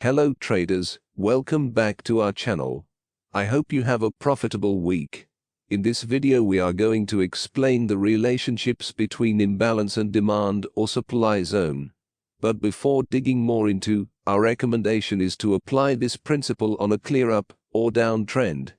Hello traders, welcome back to our channel. I hope you have a profitable week. In this video we are going to explain the relationships between imbalance and demand or supply zone. But before digging more into, our recommendation is to apply this principle on a clear up or down trend.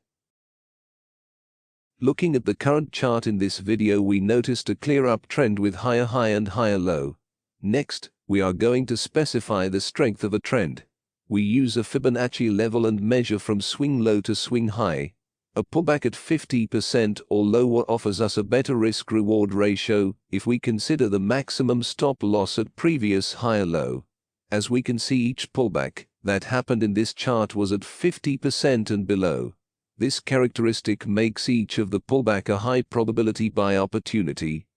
Looking at the current chart in this video, we noticed a clear up trend with higher high and higher low. Next, we are going to specify the strength of a trend. We use a Fibonacci level and measure from swing low to swing high. A pullback at 50% or lower offers us a better risk-reward ratio if we consider the maximum stop loss at previous higher low. As we can see, each pullback that happened in this chart was at 50% and below. This characteristic makes each of the pullback a high probability buy opportunity.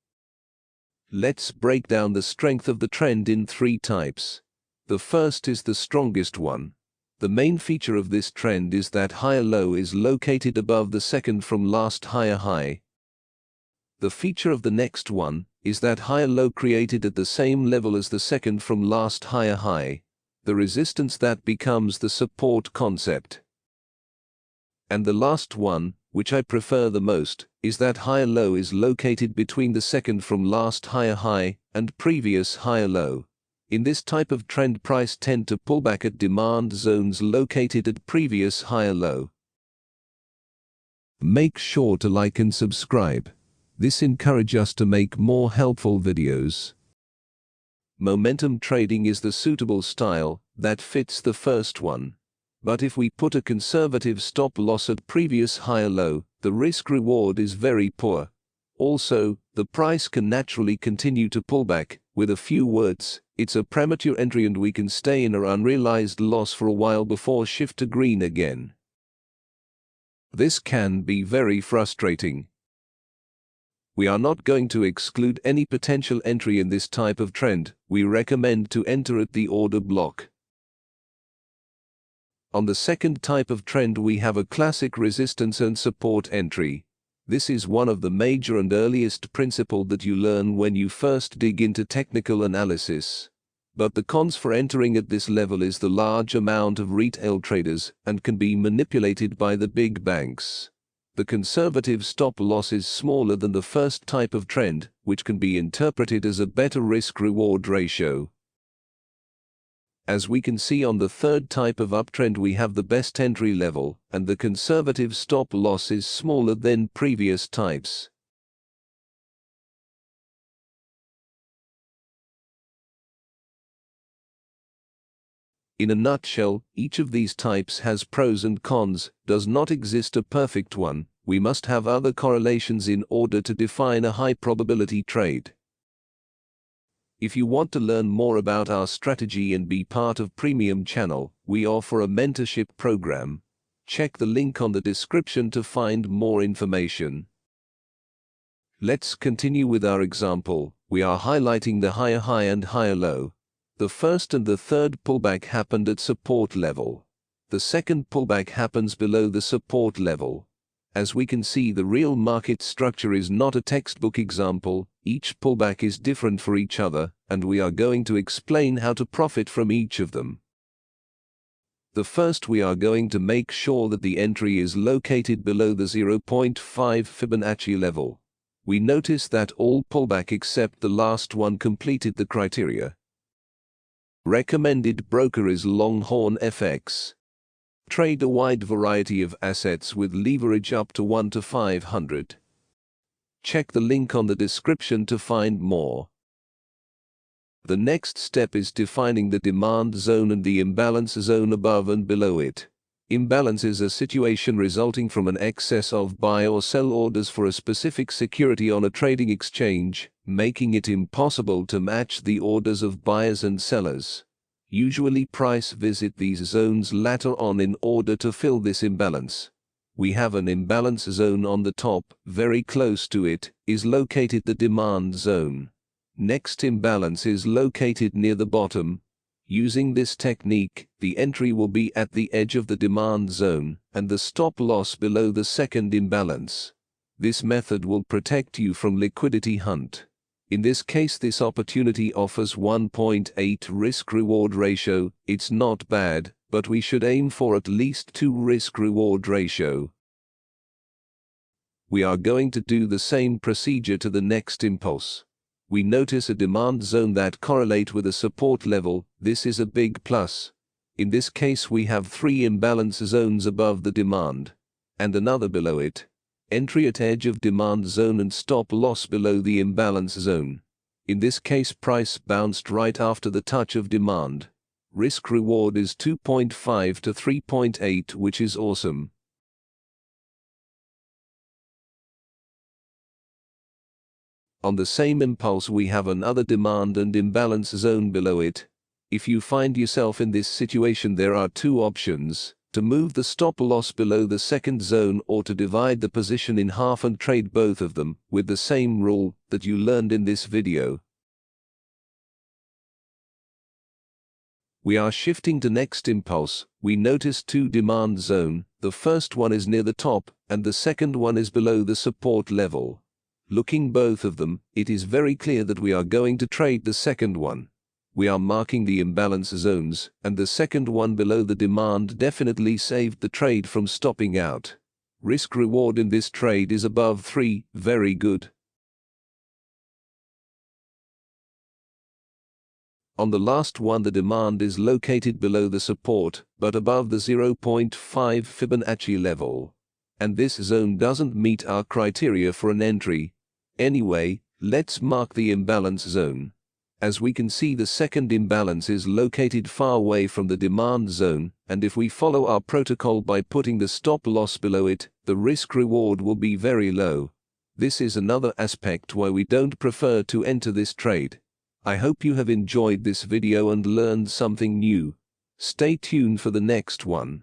Let's break down the strength of the trend in three types. The first is the strongest one. The main feature of this trend is that higher low is located above the second from last higher high. The feature of the next one is that higher low created at the same level as the second from last higher high. The resistance that becomes the support concept. And the last one, which I prefer the most, is that higher low is located between the second from last higher high and previous higher low. In this type of trend, price tend to pull back at demand zones located at previous higher low. Make sure to like and subscribe. This encourages us to make more helpful videos. Momentum trading is the suitable style that fits the first one. But if we put a conservative stop loss at previous higher low, the risk-reward is very poor. Also, the price can naturally continue to pull back. With a few words, it's a premature entry and we can stay in our unrealized loss for a while before shift to green again. This can be very frustrating. We are not going to exclude any potential entry in this type of trend. We recommend to enter at the order block. On the second type of trend, we have a classic resistance and support entry. This is one of the major and earliest principles that you learn when you first dig into technical analysis. But the cons for entering at this level is the large amount of retail traders and can be manipulated by the big banks. The conservative stop loss is smaller than the first type of trend, which can be interpreted as a better risk-reward ratio. As we can see, on the third type of uptrend we have the best entry level, and the conservative stop loss is smaller than previous types. In a nutshell, each of these types has pros and cons. Does not exist a perfect one. We must have other correlations in order to define a high probability trade. If you want to learn more about our strategy and be part of Premium channel, we offer a mentorship program. Check the link on the description to find more information. Let's continue with our example. We are highlighting the higher high and higher low. The first and the third pullback happened at support level. The second pullback happens below the support level. As we can see, the real market structure is not a textbook example. Each pullback is different for each other, and we are going to explain how to profit from each of them. The first, we are going to make sure that the entry is located below the 0.5 Fibonacci level. We notice that all pullback except the last one completed the criteria. Recommended broker is Longhorn FX. Trade a wide variety of assets with leverage up to 1 to 500. Check the link on the description to find more. The next step is defining the demand zone and the imbalance zone above and below it. Imbalance is a situation resulting from an excess of buy or sell orders for a specific security on a trading exchange, making it impossible to match the orders of buyers and sellers. Usually price visit these zones later on in order to fill this imbalance. We have an imbalance zone on the top. Very close to it is located the demand zone. Next imbalance is located near the bottom. Using this technique, the entry will be at the edge of the demand zone and the stop loss below the second imbalance. This method will protect you from liquidity hunt. In this case, this opportunity offers 1.8 risk-reward ratio. It's not bad, but we should aim for at least 2 risk-reward ratio. We are going to do the same procedure to the next impulse. We notice a demand zone that correlate with a support level. This is a big plus. In this case, we have 3 imbalance zones above the demand, and another below it. Entry at edge of demand zone and stop loss below the imbalance zone. In this case, price bounced right after the touch of demand. Risk reward is 2.5 to 3.8, which is awesome. On the same impulse, we have another demand and imbalance zone below it. If you find yourself in this situation, there are 2 options: to move the stop loss below the second zone, or to divide the position in half and trade both of them with the same rule that you learned in this video. We are shifting to next impulse. We notice 2 demand zone. The first one is near the top and the second one is below the support level. Looking both of them, it is very clear that we are going to trade the second one. We are marking the imbalance zones, and the second one below the demand definitely saved the trade from stopping out. Risk reward in this trade is above 3, very good. On the last one, the demand is located below the support, but above the 0.5 Fibonacci level. And this zone doesn't meet our criteria for an entry. Anyway, let's mark the imbalance zone. As we can see, the second imbalance is located far away from the demand zone, and if we follow our protocol by putting the stop loss below it, the risk reward will be very low. This is another aspect why we don't prefer to enter this trade. I hope you have enjoyed this video and learned something new. Stay tuned for the next one.